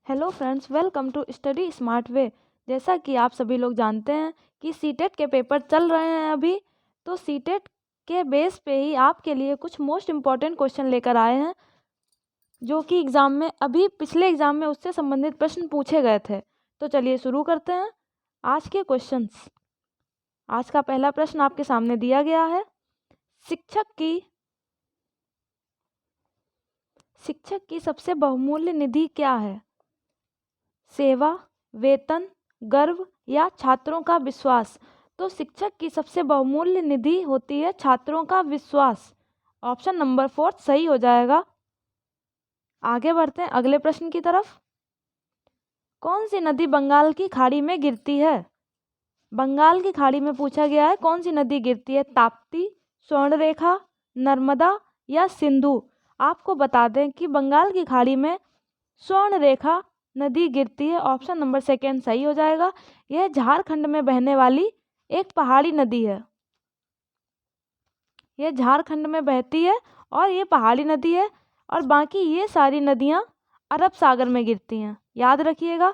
Hello friends, welcome to study smart way. जैसा कि आप सभी लोग जानते हैं कि सीटेट के पेपर चल रहे हैं अभी, तो सीटेट के बेस पे ही आपके लिए कुछ मोस्ट इम्पॉर्टेंट क्वेश्चन लेकर आए हैं जो कि एग्ज़ाम में अभी पिछले एग्ज़ाम में उससे संबंधित प्रश्न पूछे गए थे। तो चलिए शुरू करते हैं आज के क्वेश्चंस। आज का पहला प्रश्न आपके सामने दिया गया है। शिक्षक की सबसे बहुमूल्य निधि क्या है? सेवा, वेतन, गर्व या छात्रों का विश्वास? तो शिक्षक की सबसे बहुमूल्य निधि होती है छात्रों का विश्वास। ऑप्शन नंबर 4 सही हो जाएगा। आगे बढ़ते हैं अगले प्रश्न की तरफ। कौन सी नदी बंगाल की खाड़ी में गिरती है? बंगाल की खाड़ी में पूछा गया है कौन सी नदी गिरती है? ताप्ती, स्वर्णरेखा, नर्मदा या सिंधु? आपको बता दें कि बंगाल की खाड़ी में स्वर्णरेखा नदी गिरती है। ऑप्शन नंबर 2 सही हो जाएगा। यह झारखंड में बहने वाली एक पहाड़ी नदी है। यह झारखंड में बहती है और ये पहाड़ी नदी है, और बाकी ये सारी नदियां अरब सागर में गिरती हैं। याद रखिएगा,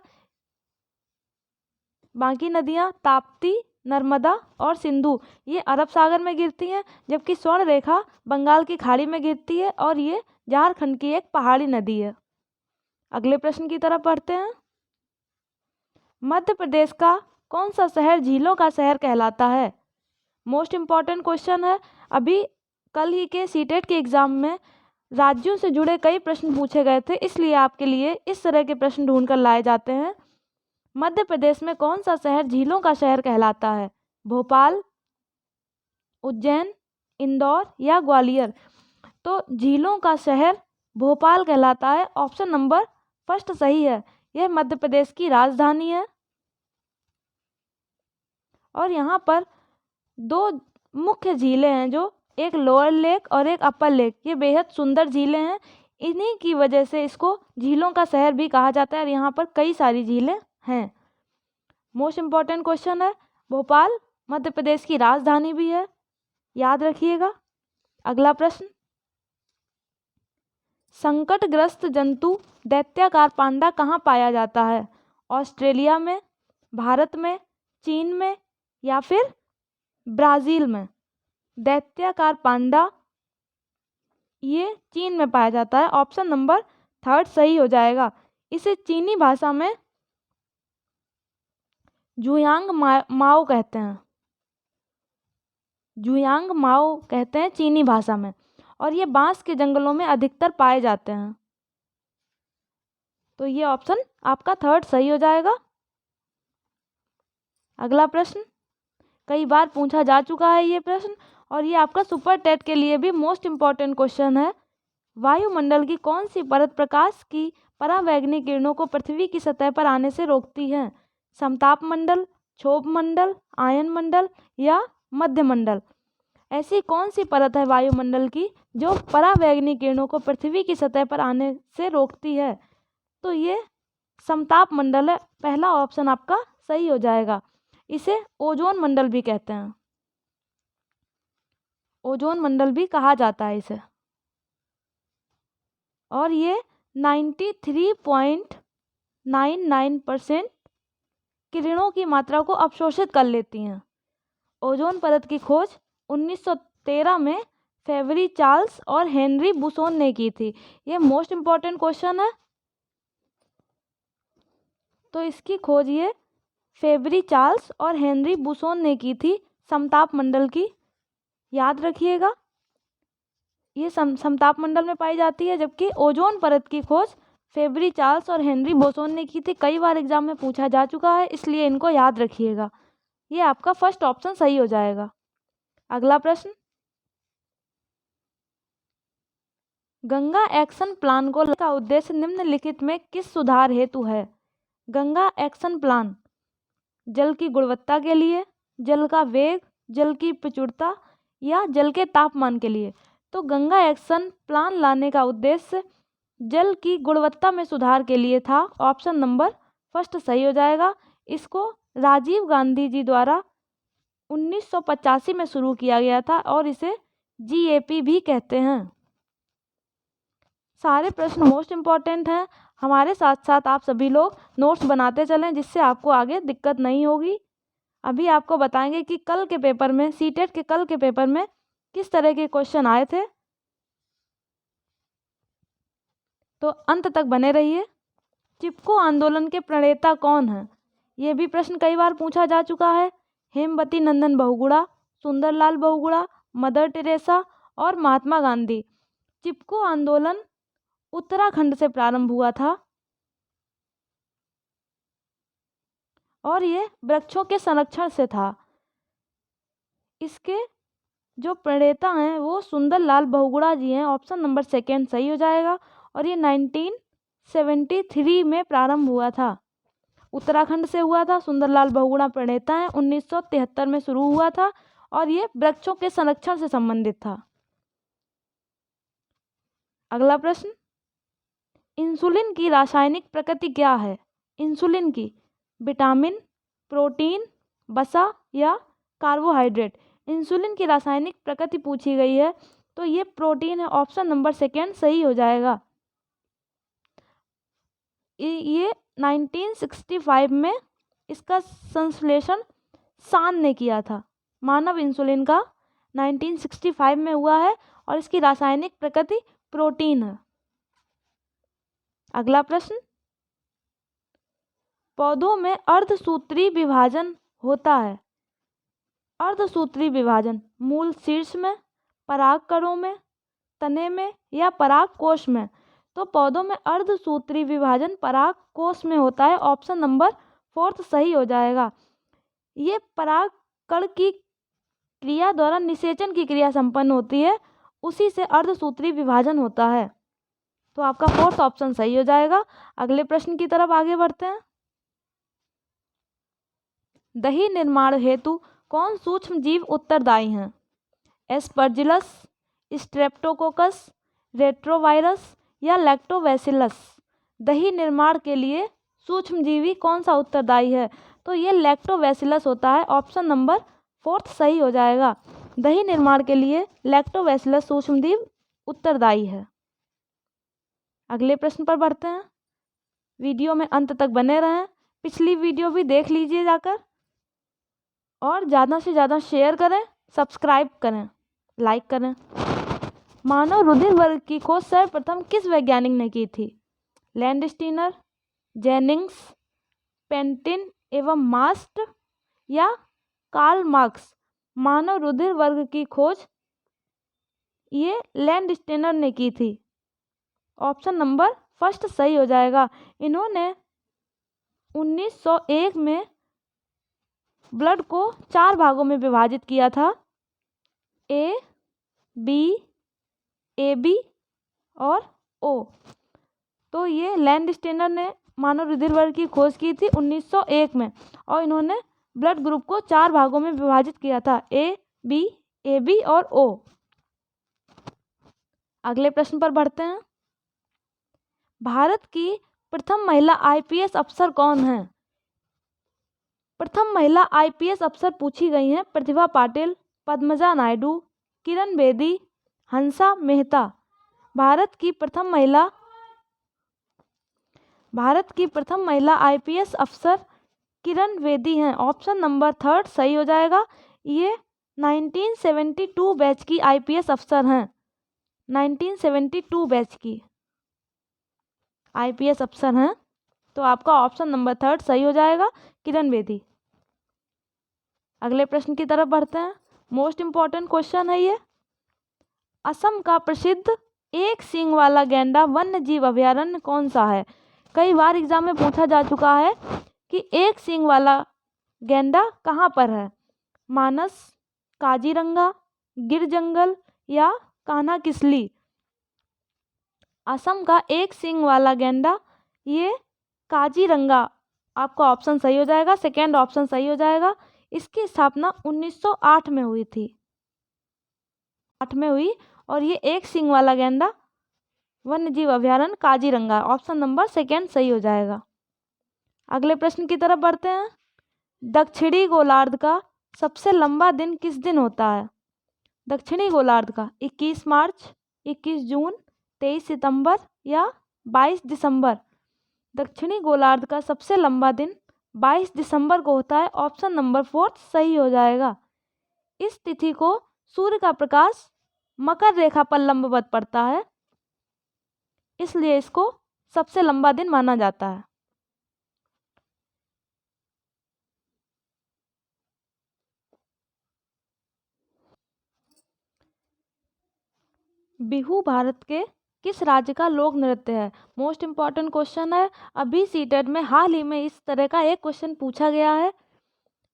बाकी नदियां ताप्ती, नर्मदा और सिंधु ये अरब सागर में गिरती हैं, जबकि स्वर्णरेखा बंगाल की खाड़ी में गिरती है और ये झारखंड की एक पहाड़ी नदी है। अगले प्रश्न की तरफ बढ़ते हैं। मध्य प्रदेश का कौन सा शहर झीलों का शहर कहलाता है? मोस्ट इम्पॉर्टेंट क्वेश्चन है। अभी कल ही के सीटेट के एग्जाम में राज्यों से जुड़े कई प्रश्न पूछे गए थे, इसलिए आपके लिए इस तरह के प्रश्न ढूंढ कर लाए जाते हैं। मध्य प्रदेश में कौन सा शहर झीलों का शहर कहलाता है? भोपाल, उज्जैन, इंदौर या ग्वालियर? तो झीलों का शहर भोपाल कहलाता है। ऑप्शन नंबर 1 सही है। यह मध्य प्रदेश की राजधानी है और यहाँ पर 2 मुख्य झीलें हैं, जो एक लोअर लेक और एक अपर लेक। ये बेहद सुंदर झीलें हैं, इन्हीं की वजह से इसको झीलों का शहर भी कहा जाता है और यहाँ पर कई सारी झीलें हैं। मोस्ट इम्पॉर्टेंट क्वेश्चन है। भोपाल मध्य प्रदेश की राजधानी भी है, याद रखिएगा। अगला प्रश्न, संकटग्रस्त जंतु दैत्याकार पांडा कहाँ पाया जाता है? ऑस्ट्रेलिया में, भारत में, चीन में या फिर ब्राज़ील में? दैत्याकार पांडा ये चीन में पाया जाता है। ऑप्शन नंबर 3 सही हो जाएगा। इसे चीनी भाषा में जुयांग माओ कहते हैं। जुयांग माओ कहते हैं चीनी भाषा में, और ये बांस के जंगलों में अधिकतर पाए जाते हैं। तो ये ऑप्शन आपका 3 सही हो जाएगा। अगला प्रश्न, कई बार पूछा जा चुका है ये प्रश्न, और ये आपका सुपर टेट के लिए भी मोस्ट इम्पॉर्टेंट क्वेश्चन है। वायुमंडल की कौन सी परत प्रकाश की परावैंगनी किरणों को पृथ्वी की सतह पर आने से रोकती है? समताप मंडल, क्षोभ मंडल, आयन मंडल या मध्य मंडल? ऐसी कौन सी परत है वायुमंडल की जो परावैंगनी किरणों को पृथ्वी की सतह पर आने से रोकती है? तो ये समताप मंडल है। पहला ऑप्शन आपका सही हो जाएगा। इसे ओजोन मंडल भी कहते हैं। ओजोन मंडल भी कहा जाता है इसे। और ये 93.99% किरणों की मात्रा को अवशोषित कर लेती हैं। ओजोन परत की खोज 1913 में फेबरी चार्ल्स और हेनरी बुसोन ने की थी। ये मोस्ट इम्पॉर्टेंट क्वेश्चन है। तो इसकी खोज ये फेबरी चार्ल्स और हेनरी बुसोन ने की थी समताप मंडल की। याद रखिएगा, ये समताप मंडल में पाई जाती है, जबकि ओजोन परत की खोज फेबरी चार्ल्स और हेनरी बोसोन ने की थी। कई बार एग्जाम में पूछा जा चुका है, इसलिए इनको याद रखिएगा। ये आपका फर्स्ट ऑप्शन सही हो जाएगा। अगला प्रश्न, गंगा एक्शन प्लान को का उद्देश्य निम्नलिखित में किस सुधार हेतु है? गंगा एक्शन प्लान जल की गुणवत्ता के लिए, जल का वेग, जल की प्रचुरता या जल के तापमान के लिए? तो गंगा एक्शन प्लान लाने का उद्देश्य जल की गुणवत्ता में सुधार के लिए था। ऑप्शन नंबर 1 सही हो जाएगा। इसको राजीव गांधी जी द्वारा 1985 में शुरू किया गया था और इसे GAP भी कहते हैं। सारे प्रश्न मोस्ट इम्पॉर्टेंट हैं। हमारे साथ साथ आप सभी लोग नोट्स बनाते चलें, जिससे आपको आगे दिक्कत नहीं होगी। अभी आपको बताएंगे कि कल के पेपर में, सीटेट के कल के पेपर में किस तरह के क्वेश्चन आए थे, तो अंत तक बने रहिए। चिपको आंदोलन के प्रणेता कौन हैं? ये भी प्रश्न कई बार पूछा जा चुका है। हेमवती नंदन बहुगुणा, सुंदरलाल बहुगुणा, मदर टेरेसा और महात्मा गांधी। चिपको आंदोलन उत्तराखंड से प्रारंभ हुआ था और ये वृक्षों के संरक्षण से था। इसके जो प्रणेता हैं वो सुंदरलाल बहुगुणा जी हैं। ऑप्शन नंबर सेकेंड सही हो जाएगा। और ये 1973 में प्रारंभ हुआ था, उत्तराखंड से हुआ था। सुंदरलाल बहुगुणा प्रणेता हैं। 1973 में शुरू हुआ था और ये वृक्षों के संरक्षण से संबंधित था। अगला प्रश्न, इंसुलिन की रासायनिक प्रकृति क्या है? इंसुलिन की विटामिन, प्रोटीन, वसा या कार्बोहाइड्रेट। इंसुलिन की रासायनिक प्रकृति पूछी गई है तो ये प्रोटीन है। ऑप्शन नंबर सेकेंड सही हो जाएगा। ये 1965 में इसका संश्लेषण सान ने किया था। मानव इंसुलिन का 1965 में हुआ है और इसकी रासायनिक प्रकृति प्रोटीन है। अगला प्रश्न, पौधों में अर्धसूत्री विभाजन होता है। अर्धसूत्री विभाजन मूल शीर्ष में, परागकणों में, तने में या परागकोश में। तो पौधों में अर्धसूत्री विभाजन परागकोश में होता है। ऑप्शन नंबर फोर्थ सही हो जाएगा। ये परागकण की क्रिया द्वारा निषेचन की क्रिया संपन्न होती है, उसी से अर्धसूत्री विभाजन होता है। तो आपका फोर्थ ऑप्शन सही हो जाएगा। अगले प्रश्न की तरफ आगे बढ़ते हैं। दही निर्माण हेतु कौन सूक्ष्म जीव उत्तरदायी हैं? एस्परजिलस, स्ट्रेप्टोकोकस, रेट्रोवायरस या लैक्टोबैसिलस। दही निर्माण के लिए सूक्ष्मजीवी कौन सा उत्तरदायी है? तो ये लैक्टोबैसिलस होता है। ऑप्शन नंबर फोर्थ सही हो जाएगा। दही निर्माण के लिए लैक्टोबैसिलस सूक्ष्मजीव उत्तरदायी है। अगले प्रश्न पर बढ़ते हैं। वीडियो में अंत तक बने रहें। पिछली वीडियो भी देख लीजिए जाकर और ज़्यादा से ज़्यादा शेयर करें, सब्सक्राइब करें, लाइक करें। मानव रुधिर वर्ग की खोज सर्वप्रथम किस वैज्ञानिक ने की थी? लैंडस्टीनर, जेनिंग्स, पेंटिन एवं मास्ट या कार्ल मार्क्स। मानव रुधिर वर्ग की खोज ये लैंडस्टीनर ने की थी। ऑप्शन नंबर फर्स्ट सही हो जाएगा। इन्होंने 1901 में ब्लड को 4 भागों में विभाजित किया था, ए, बी, ए बी और ओ। तो ये लैंडस्टीनर ने मानव रुधिर वर्ग की खोज की थी 1901 में और इन्होंने ब्लड ग्रुप को 4 भागों में विभाजित किया था, ए बी और ओ। अगले प्रश्न पर बढ़ते हैं। भारत की प्रथम महिला आईपीएस अफसर कौन है? प्रथम महिला आईपीएस अफसर पूछी गई हैं प्रतिभा पाटिल, पद्मजा नायडू, किरण बेदी, हंसा मेहता। भारत की प्रथम महिला आईपीएस अफसर किरण बेदी हैं। ऑप्शन नंबर थर्ड सही हो जाएगा। ये 1972 बैच की आईपीएस अफसर हैं। 1972 बैच की आईपीएस अफसर हैं। तो आपका ऑप्शन नंबर थर्ड सही हो जाएगा, किरण बेदी। अगले प्रश्न की तरफ बढ़ते हैं। मोस्ट इम्पॉर्टेंट क्वेश्चन है ये। असम का प्रसिद्ध एक सींग वाला गैंडा वन्य जीव अभयारण्य कौन सा है? कई बार एग्जाम में पूछा जा चुका है कि एक सींग वाला गैंडा कहाँ पर है। मानस, काजीरंगा, गिर जंगल या कान्हा किसली। असम का एक सींग वाला गैंडा ये काजीरंगा, आपका ऑप्शन सही हो जाएगा, सेकेंड ऑप्शन सही हो जाएगा। इसकी स्थापना 1908 में हुई थी, 8 में हुई। और ये एक सींग वाला गैंडा वन्य जीव अभयारण्य काजीरंगा, ऑप्शन नंबर सेकेंड सही हो जाएगा। अगले प्रश्न की तरफ बढ़ते हैं। दक्षिणी गोलार्ध का सबसे लंबा दिन किस दिन होता है? दक्षिणी गोलार्ध का 21 मार्च, 21 जून, 23 सितंबर या 22 दिसंबर। दक्षिणी गोलार्ध का सबसे लंबा दिन 22 दिसंबर को होता है। ऑप्शन नंबर 4 सही हो जाएगा। इस तिथि को सूर्य का प्रकाश मकर रेखा पर लंबवत पड़ता है, इसलिए इसको सबसे लंबा दिन माना जाता है। बिहू भारत के किस राज्य का लोक नृत्य है? मोस्ट इम्पॉर्टेंट क्वेश्चन है। अभी सीटेट में हाल ही में इस तरह का एक क्वेश्चन पूछा गया है।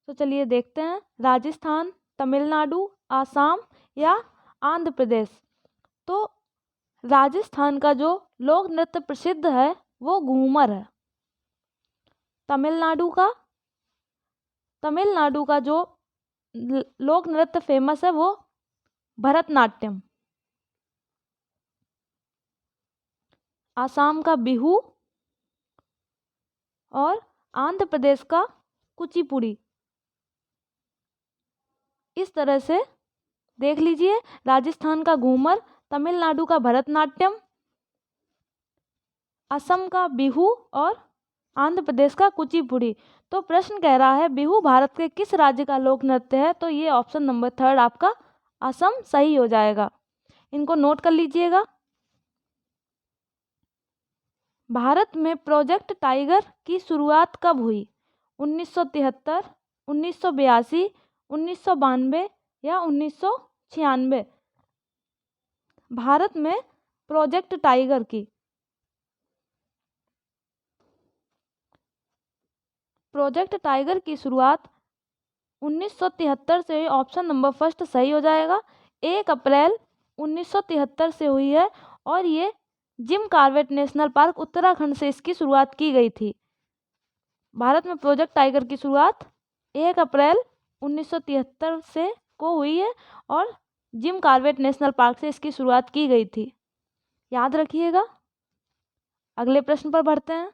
तो चलिए देखते हैं। राजस्थान, तमिलनाडु, आसाम या आंध्र प्रदेश। तो राजस्थान का जो लोक नृत्य प्रसिद्ध है वो घूमर है। तमिलनाडु का जो लोक नृत्य फेमस है वो भरतनाट्यम। आसाम का बिहू और आंध्र प्रदेश का कुचिपुड़ी। इस तरह से देख लीजिए, राजस्थान का घूमर, तमिलनाडु का भरतनाट्यम, असम का बिहू और आंध्र प्रदेश का कुचिपुड़ी। तो प्रश्न कह रहा है बिहू भारत के किस राज्य का लोक नृत्य है? तो ये ऑप्शन नंबर 3 आपका असम सही हो जाएगा। इनको नोट कर लीजिएगा। भारत में प्रोजेक्ट टाइगर की शुरुआत कब हुई? 1973, 1982, 1992 या 1996? भारत में प्रोजेक्ट टाइगर की शुरुआत 1973 से हुई। ऑप्शन नंबर फर्स्ट सही हो जाएगा। 1 अप्रैल 1973 से हुई है और ये Jim Corbett national park Uttarakhand से इसकी शुरुआत की गई थी। भारत में प्रोजेक्ट टाइगर की शुरुआत 1 अप्रैल 1973 से को हुई है और जिम कॉर्बेट नेशनल पार्क से इसकी शुरुआत की गई थी। याद रखिएगा। अगले प्रश्न पर बढ़ते हैं।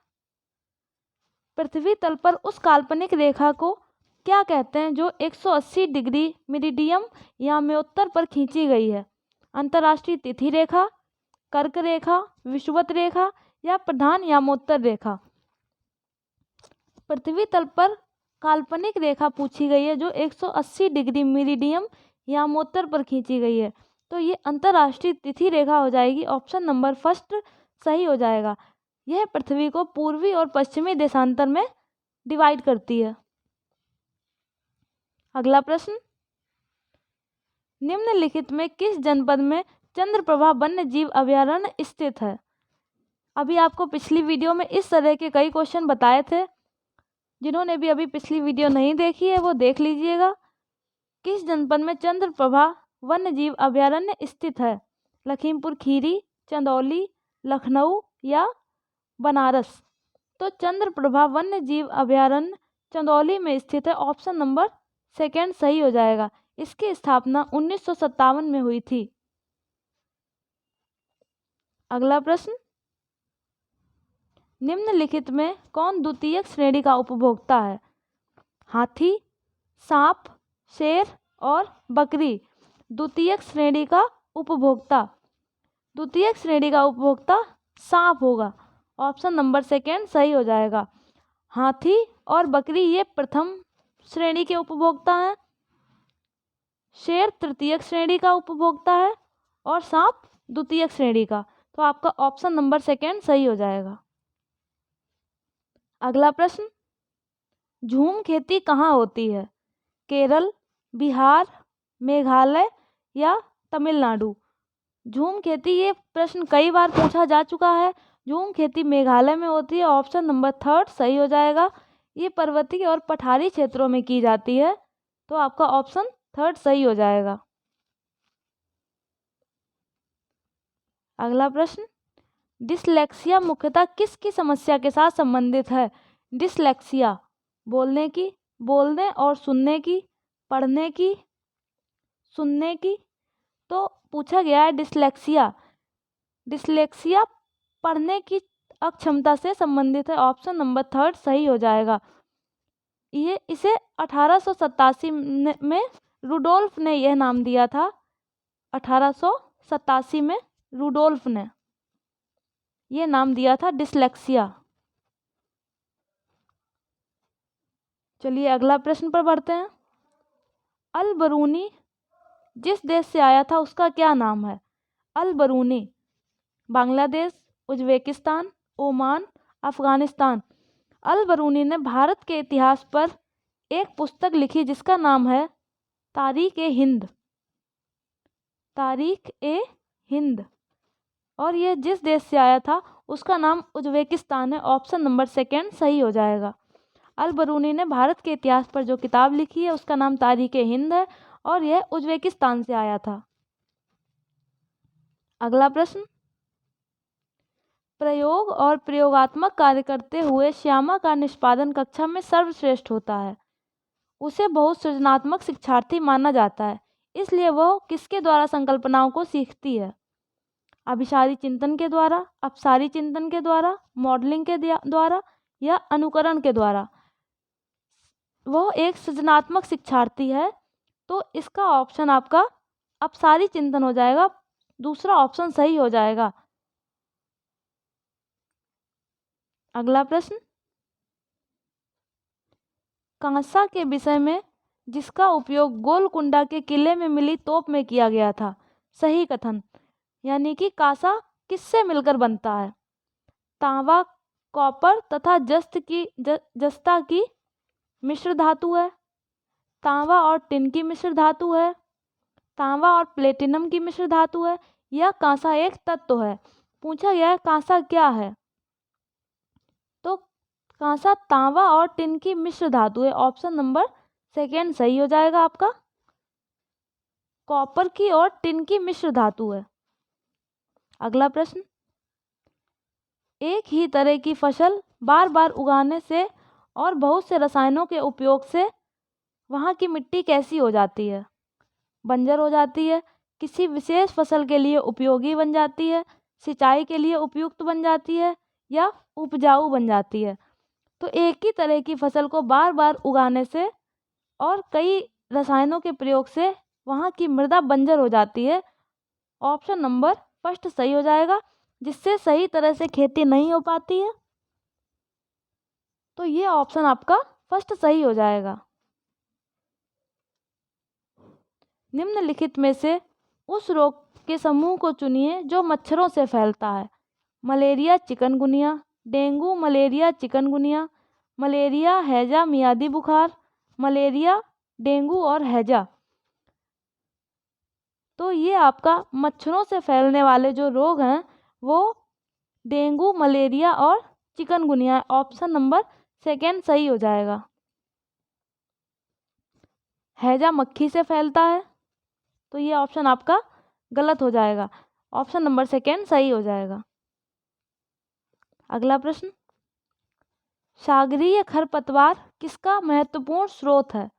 पृथ्वी तल पर उस काल्पनिक रेखा को क्या कहते हैं जो 180 डिग्री मेरिडियम याम्योत्तर पर खींची गई है? अंतर्राष्ट्रीय तिथि रेखा, कर्क रेखा, विषुवत रेखा या प्रधान यामोत्तर रेखा? पृथ्वी तल पर काल्पनिक रेखा पूछी गई है जो 180 डिग्री मेरिडियम यामोत्तर पर खींची गई है, तो ये अंतर्राष्ट्रीय तिथि रेखा हो जाएगी। ऑप्शन नंबर फर्स्ट सही हो जाएगा। यह पृथ्वी को पूर्वी और पश्चिमी देशांतर में डिवाइड करती है। अगला प्रश्न, निम्नलिखित में किस जनपद में चंद्रप्रभा वन्य जीव अभयारण्य स्थित है? अभी आपको पिछली वीडियो में इस तरह के कई क्वेश्चन बताए थे। जिन्होंने भी अभी पिछली वीडियो नहीं देखी है वो देख लीजिएगा। किस जनपद में चंद्रप्रभा वन्य जीव अभयारण्य स्थित है? लखीमपुर खीरी, चंदौली, लखनऊ या बनारस? तो चंद्रप्रभा वन्य जीव अभयारण्य चंदौली में स्थित है। ऑप्शन नंबर सेकंड सही हो जाएगा। इसकी स्थापना 1957 में हुई थी। अगला प्रश्न, निम्नलिखित में कौन द्वितीयक श्रेणी का उपभोक्ता है? हाथी, सांप, शेर और बकरी। द्वितीयक श्रेणी का उपभोक्ता सांप होगा। ऑप्शन नंबर सेकंड सही हो जाएगा। हाथी और बकरी ये प्रथम श्रेणी के उपभोक्ता हैं, शेर तृतीयक श्रेणी का उपभोक्ता है और सांप द्वितीयक श्रेणी का। तो आपका ऑप्शन नंबर सेकंड सही हो जाएगा। अगला प्रश्न, झूम खेती कहाँ होती है? केरल, बिहार, मेघालय या तमिलनाडु? झूम खेती, ये प्रश्न कई बार पूछा जा चुका है। झूम खेती मेघालय में होती है। ऑप्शन नंबर थर्ड सही हो जाएगा। ये पर्वतीय और पठारी क्षेत्रों में की जाती है, तो आपका ऑप्शन थर्ड सही हो जाएगा। अगला प्रश्न, डिसलेक्सिया मुख्यतः किसकी समस्या के साथ संबंधित है? डिसलेक्सिया बोलने और सुनने की, पढ़ने की, सुनने की। तो पूछा गया है डिसलेक्सिया पढ़ने की अक्षमता से संबंधित है। ऑप्शन नंबर थर्ड सही हो जाएगा। इसे 1887 में रुडोल्फ ने यह नाम दिया था। 1887 में रुडोल्फ ने यह नाम दिया था डिसलेक्सिया। चलिए अगला प्रश्न पर बढ़ते हैं। अल बरूनी जिस देश से आया था उसका क्या नाम है? Al Biruni Bangladesh, Uzbekistan, Oman, Afghanistan. Al Biruni ने भारत के इतिहास पर एक पुस्तक लिखी जिसका नाम है तारीख ए हिंद। तारीख ए हिंद। और यह जिस देश से आया था उसका नाम उज्बेकिस्तान है। ऑप्शन नंबर सेकंड सही हो जाएगा। अल बरूनी ने भारत के इतिहास पर जो किताब लिखी है उसका नाम तारीख ए हिंद है और यह उज्बेकिस्तान से आया था। अगला प्रश्न। प्रयोग और प्रयोगात्मक कार्य करते हुए श्यामा का निष्पादन कक्षा में सर्वश्रेष्ठ होता है। उसे बहुत सृजनात्मक शिक्षार्थी माना जाता है, इसलिए वह किसके द्वारा संकल्पनाओं को सीखती है? अभिसारी चिंतन के द्वारा, अपसारी चिंतन के द्वारा, मॉडलिंग के द्वारा या अनुकरण के द्वारा। वह एक सृजनात्मक शिक्षार्थी है, तो इसका ऑप्शन आपका अपसारी चिंतन हो जाएगा। दूसरा ऑप्शन सही हो जाएगा। अगला प्रश्न। कांसा के विषय में जिसका उपयोग गोलकुंडा के किले में मिली तोप में किया गया था, सही कथन। यानी कि कांसा किससे मिलकर बनता है? तांबा, कॉपर तथा जस्ता की मिश्र धातु है, तांबा और टिन की मिश्र धातु है, तांबा और प्लेटिनम की मिश्र धातु है, या कांसा एक तत्व है। पूछा गया है कांसा क्या है, तो कांसा तांबा और टिन की मिश्र धातु है। ऑप्शन नंबर सेकेंड सही हो जाएगा आपका। कॉपर की और टिन की मिश्र धातु है। अगला प्रश्न। एक ही तरह की फसल बार बार उगाने से और बहुत से रसायनों के उपयोग से वहाँ की मिट्टी कैसी हो जाती है? बंजर हो जाती है, किसी विशेष फसल के लिए उपयोगी बन जाती है, सिंचाई के लिए उपयुक्त बन जाती है, या उपजाऊ बन जाती है। तो एक ही तरह की फसल को बार बार उगाने से और कई रसायनों के प्रयोग से वहाँ की मृदा बंजर हो जाती है। ऑप्शन नंबर फर्स्ट सही हो जाएगा, जिससे सही तरह से खेती नहीं हो पाती है। तो ये ऑप्शन आपका फर्स्ट सही हो जाएगा। निम्नलिखित में से उस रोग के समूह को चुनिए जो मच्छरों से फैलता है। Malaria, chikungunya, dengue, malaria, chikungunya, malaria, हैजा, मियादी बुखार, मलेरिया, डेंगू और हैजा। तो ये आपका मच्छरों से फैलने वाले जो रोग हैं वो डेंगू, मलेरिया और चिकनगुनिया है। ऑप्शन नंबर सेकेंड सही हो जाएगा। हैजा मक्खी से फैलता है, तो ये ऑप्शन आपका गलत हो जाएगा। ऑप्शन नंबर सेकेंड सही हो जाएगा। अगला प्रश्न। सागरीय खरपतवार किसका महत्वपूर्ण स्रोत है?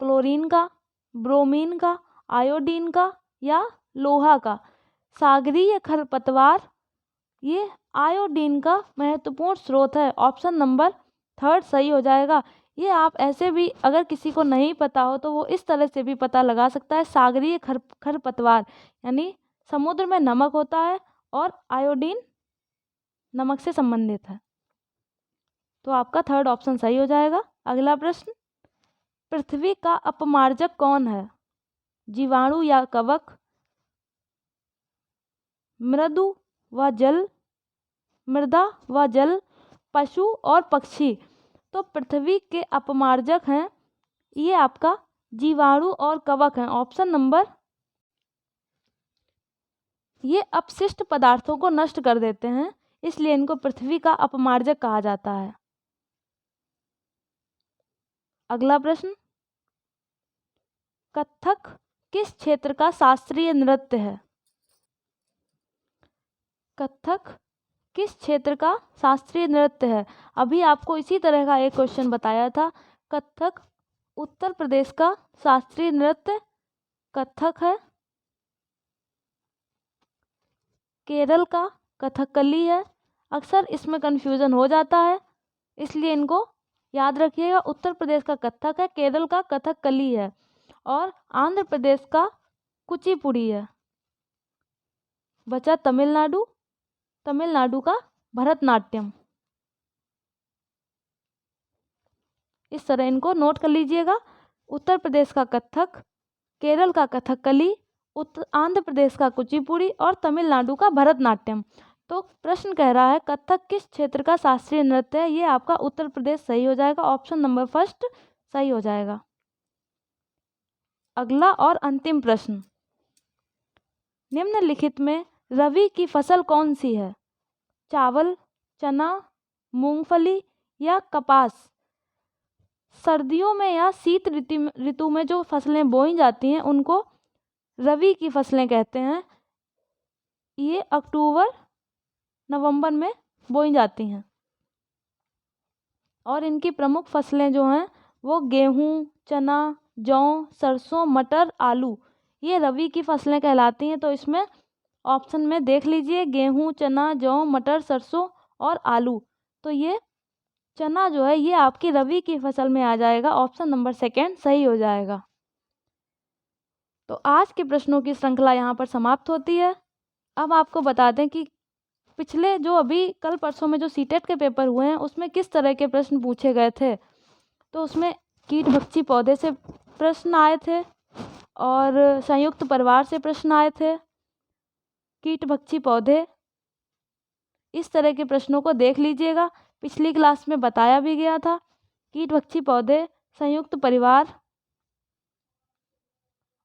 क्लोरीन का, ब्रोमीन का, आयोडीन का या लोहा का? सागरीय खरपतवार ये आयोडीन का महत्वपूर्ण स्रोत है। ऑप्शन नंबर थर्ड सही हो जाएगा। ये आप ऐसे भी अगर किसी को नहीं पता हो तो वो इस तरह से भी पता लगा सकता है। सागरीय खरपतवार यानी समुद्र में नमक होता है और आयोडीन नमक से संबंधित है। तो आपका थर्ड ऑप्शन सही हो जाएगा। अगला प्रश्न। पृथ्वी का अपमार्जक कौन है? जीवाणु या कवक, मृदु व जल, मृदा व जल, पशु और पक्षी। तो पृथ्वी के अपमार्जक हैं ये आपका जीवाणु और कवक हैं। ऑप्शन नंबर, ये अपशिष्ट पदार्थों को नष्ट कर देते हैं, इसलिए इनको पृथ्वी का अपमार्जक कहा जाता है। अगला प्रश्न। कथक किस क्षेत्र का शास्त्रीय नृत्य है? कथक किस क्षेत्र का शास्त्रीय नृत्य है? अभी आपको इसी तरह का एक क्वेश्चन बताया था। कथक उत्तर प्रदेश का शास्त्रीय नृत्य कथक है। केरल का कथकली है। अक्सर इसमें कन्फ्यूज़न हो जाता है, इसलिए इनको याद रखिएगा। उत्तर प्रदेश का कथक है, केरल का कथकली है और आंध्र प्रदेश का कुचिपुड़ी है। बचा तमिलनाडु, तमिलनाडु का भरतनाट्यम। इस तरह इनको नोट कर लीजिएगा। उत्तर प्रदेश का कथक, केरल का कथकली, आंध्र प्रदेश का कुचिपुड़ी और तमिलनाडु का भरतनाट्यम। तो प्रश्न कह रहा है कथक किस क्षेत्र का शास्त्रीय नृत्य है? ये आपका उत्तर प्रदेश सही हो जाएगा, ऑप्शन नंबर फर्स्ट सही हो जाएगा। अगला और अंतिम प्रश्न, निम्नलिखित में रबी की फसल कौन सी है? चावल, चना, मूंगफली या कपास? सर्दियों में या शीत ऋतु में जो फसलें बोई जाती हैं उनको रबी की फसलें कहते हैं। ये अक्टूबर नवंबर में बोई जाती हैं और इनकी प्रमुख फसलें जो हैं वो गेहूँ, चना, जौ, सरसों, मटर, आलू, ये रबी की फसलें कहलाती हैं। तो इसमें ऑप्शन में देख लीजिए गेहूँ, चना, जौ, मटर, सरसों और आलू। तो ये चना जो है ये आपकी रबी की फसल में आ जाएगा, ऑप्शन नंबर सेकंड सही हो जाएगा। तो आज के प्रश्नों की श्रृंखला यहाँ पर समाप्त होती है। अब आपको बता दें कि पिछले जो अभी कल परसों में जो सीटेट के पेपर हुए हैं उसमें किस तरह के प्रश्न पूछे गए थे। तो उसमें कीट भक्षी पौधे से प्रश्न आए थे और संयुक्त परिवार से प्रश्न आए थे। कीट भक्षी पौधे, इस तरह के प्रश्नों को देख लीजिएगा, पिछली क्लास में बताया भी गया था। कीट भक्षी पौधे, संयुक्त परिवार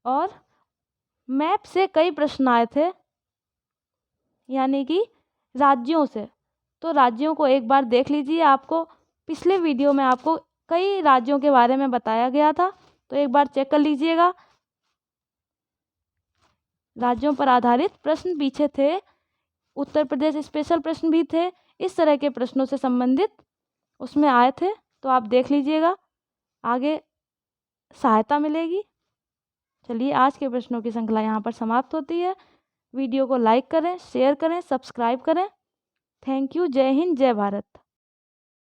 और मैप से कई प्रश्न आए थे, यानी कि राज्यों से। तो राज्यों को एक बार देख लीजिए, आपको पिछले वीडियो में आपको कई राज्यों के बारे में बताया गया था, तो एक बार चेक कर लीजिएगा। राज्यों पर आधारित प्रश्न पीछे थे, उत्तर प्रदेश स्पेशल प्रश्न भी थे, इस तरह के प्रश्नों से संबंधित उसमें आए थे। तो आप देख लीजिएगा, आगे सहायता मिलेगी। चलिए आज के प्रश्नों की श्रृंखला यहाँ पर समाप्त होती है। वीडियो को लाइक करें, शेयर करें, सब्सक्राइब करें। Thank you. जय हिंद, जय भारत।